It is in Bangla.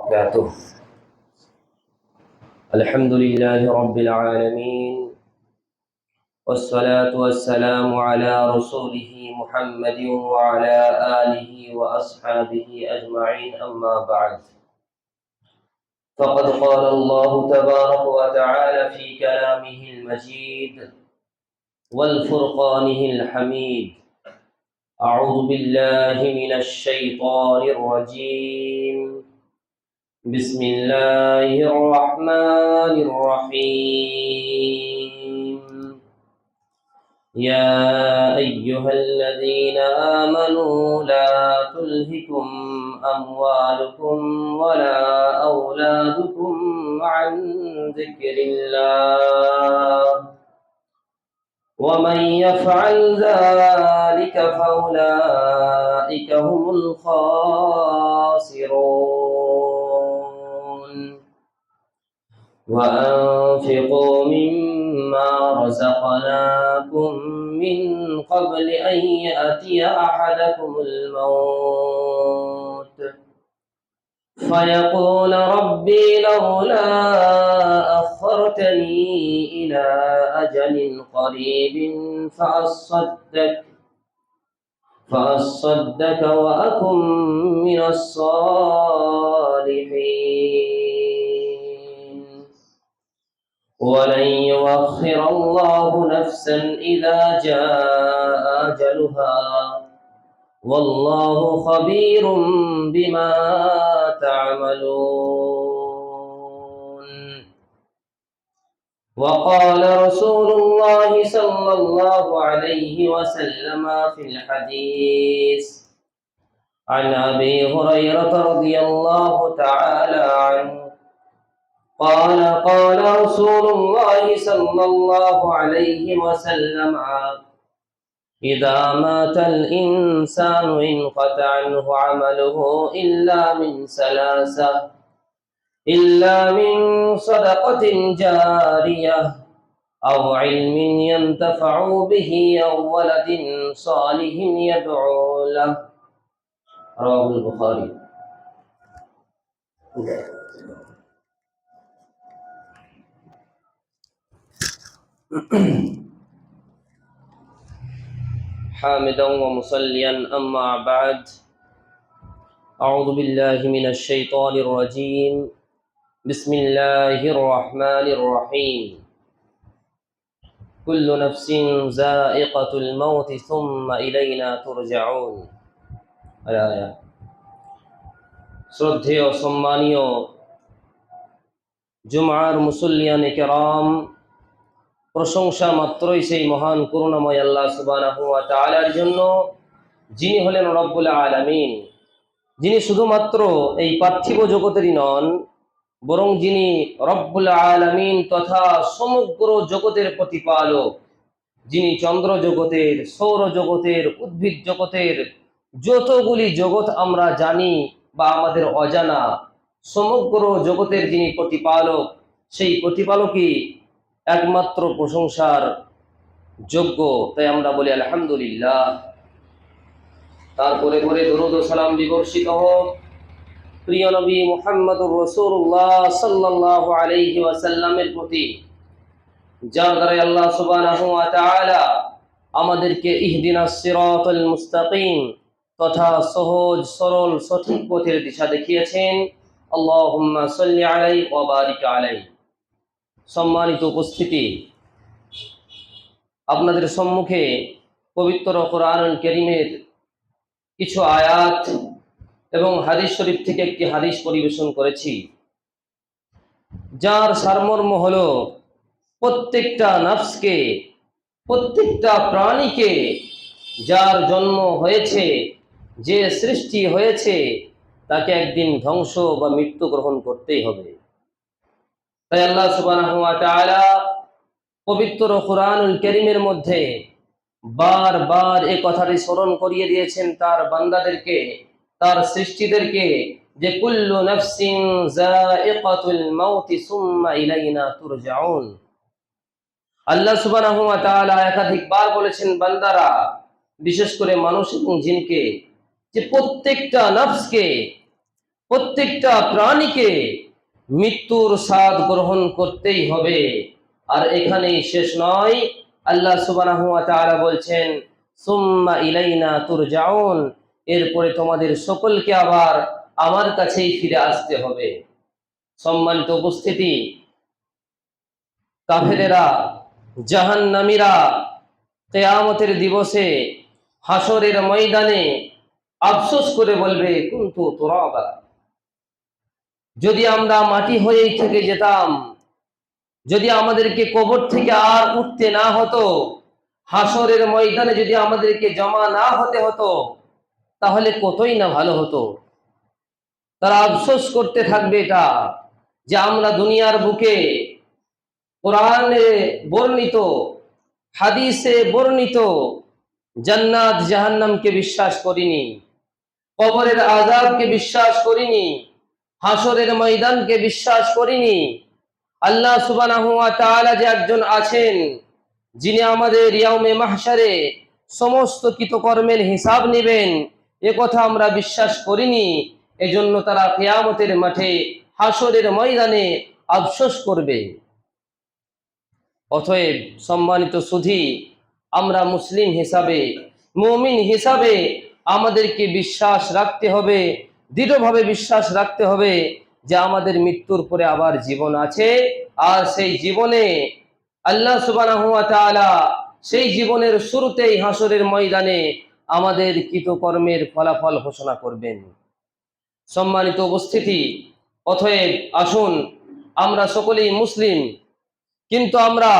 وبركاته. الحمد لله رب العالمين، والصلاة والسلام على رسوله محمد وعلى آله وأصحابه أجمعين، أما بعد. فقد قال الله تبارك وتعالى في كلامه المجيد والفرقانه الحميد: أعوذ بالله من الشيطان الرجيم. بسم الله الرحمن الرحيم. يا أيها الذين آمنوا لا تلهكم أموالكم ولا أولادكم عن ذكر الله، ومن يفعل ذلك فأولئك هم الخاسرون. وأنفقوا مما رزقناكم من قبل أن يأتي أحدكم الموت فيقول ربي لولا أخرتني إلى أجل قريب فأصدق وأكن من الصالحين، ولن يؤخر الله نفسا إذا جاء أجلها، والله خبير بما تعملون. وقال رسول الله صلى الله عليه وسلم في الحديث عن أبي هريرة رضي الله تعالى عنه قال: قال رسول الله صلى الله عليه وسلم: إذا مات الإنسان انقطع عنه عمله إلا من صدقة جارية أو علم ينتفع به أو ولد صالح يدعو له. رواه البخاري. حامدا ومصليا، أما بعد. أعوذ بالله من الشيطان الرجيم. بسم الله الرحمن الرحيم. كل نفس ذائقة الموت ثم إلينا ترجعون। الآية। শ্রদ্ধেয় সম্মানীয় জুমআর মুসল্লিয়ানে কেরাম, প্রশংসা মাত্রই সেই মহান করুণাময় আল্লাহ সুবহানাহু ওয়া তাআলার জন্য, যিনি হলেন রব্বুল আলামিন, যিনি শুধুমাত্র এই পার্থিব জগতেরই নন, বরং যিনি রব্বুল আলামিন তথা সমগ্র জগতের প্রতিপালক, যিনি চন্দ্র জগতের, সৌর জগতের, উদ্ভিদ জগতের যতগুলি জগৎ আমরা জানি বা আমাদের অজানা, সমগ্র জগতের যিনি প্রতিপালক, সেই প্রতিপালকই একমাত্র প্রশংসার যোগ্য। তাই আমরা বলি আলহামদুলিল্লাহ। তারপরে দরুদ ও সালাম বিবর্ষিত হোক প্রিয় নবী মুহাম্মদুর রাসূলুল্লাহ সাল্লাল্লাহু আলাইহি ওয়াসাল্লামের প্রতি, যার দ্বারা আল্লাহ সুবহানাহু ওয়া তাআলা আমাদেরকে ইহদিনাস সিরাতাল মুস্তাকিম তথা সহজ সরল সঠিক পথের দিশা দেখিয়েছেন। আল্লাহুম্মা সাল্লি আলাইহি ওয়া বারিক আলাইহি। সম্মানিত উপস্থিতি, আপনাদের সম্মুখে পবিত্র কোরআনুল কারীমের কিছু আয়াত এবং হাদিস শরীফ থেকে একটি হাদিস পরিবেশন করেছি, যার সারমর্ম হলো প্রত্যেকটা নফসকে, প্রত্যেকটা প্রাণীকে যার জন্ম হয়েছে, যে সৃষ্টি হয়েছে, তাকে একদিন ধ্বংস বা মৃত্যু গ্রহণ করতেই হবে। তাই আল্লাহ সুবহানাহু ওয়া তাআলা পবিত্র কোরআনুল কারীমের মধ্যে বারবার এই কথাটি স্মরণ করিয়ে দিয়েছেন তার বান্দাদেরকে, তার সৃষ্টিদেরকে, যে কুল্লু নাফসিন যায়িকাতুল মাউতি সুম্মা ইলাইনা তুরজাউন। আল্লাহ সুবহানাহু ওয়া তাআলা একাধিকবার বলেছেন বান্দারা, বিশেষ করে মানুষ এবং জিনকে, যে প্রত্যেকটা নফসকে প্রত্যেকটা প্রাণীকে মৃত্যুর স্বাদ গ্রহণ করতেই হবে। আর এখানেই শেষ নয়, আল্লাহ সুবহানাহু ওয়া তাআলা বলছেন সুম্মা ইলাইনা তুরজাউন, এরপরে তোমাদের সকলকে আবার আমার কাছেই ফিরে আসতে হবে। সম্মানিত উপস্থিতি, কাফেরেরা, জাহান্নামীরা কিয়ামতের দিবসে হাসরের ময়দানে আফসোস করে বলবে কুনতু তুরাবা, যদি আমরা মাটি হয়েই থেকে যেতাম, যদি আমাদেরকে কবর থেকে আর উঠতে না হতো, হাসরের ময়দানে যদি আমাদেরকে জমা না হতে হতো, তাহলে কতই না ভালো হতো। তারা আফসোস করতে থাকবে এটা, যে আমরা দুনিয়ার বুকে কোরআনে বর্ণিত, হাদিসে বর্ণিত জান্নাত জাহান্নামকে বিশ্বাস করিনি, কবরের আযাবকে বিশ্বাস করিনি, হাসরের ময়দানকে বিশ্বাস করিনি। আল্লাহ সুবহানাহু ওয়া তাআলা যে একজন আছেন, যিনি আমাদের ইয়াউমে মাহশারে সমস্ত কৃতকর্মের হিসাব নেবেন, এ কথা আমরা বিশ্বাস করিনি। এজন্য তারা কিয়ামতের মাঠে হাসরের ময়দানে আফসোস করবে। অতএব সম্মানিত সুধী, আমরা মুসলিম হিসাবে, মুমিন হিসাবে আমাদেরকে বিশ্বাস রাখতে হবে, দৃঢ়ভাবে বিশ্বাস রাখতে হবে যে আমাদের মৃত্যুর পরে আবার জীবন আছে। আর সেই জীবনে আল্লাহ সুবহানাহু ওয়া তাআলা সেই জীবনের শুরুতেই হাসরের ময়দানে আমাদের কৃতকর্মের ফলাফল ঘোষণা করবেন। সম্মানিত উপস্থিতি, অতএব আসুন, আমরা সকলেই মুসলিম, কিন্তু আমরা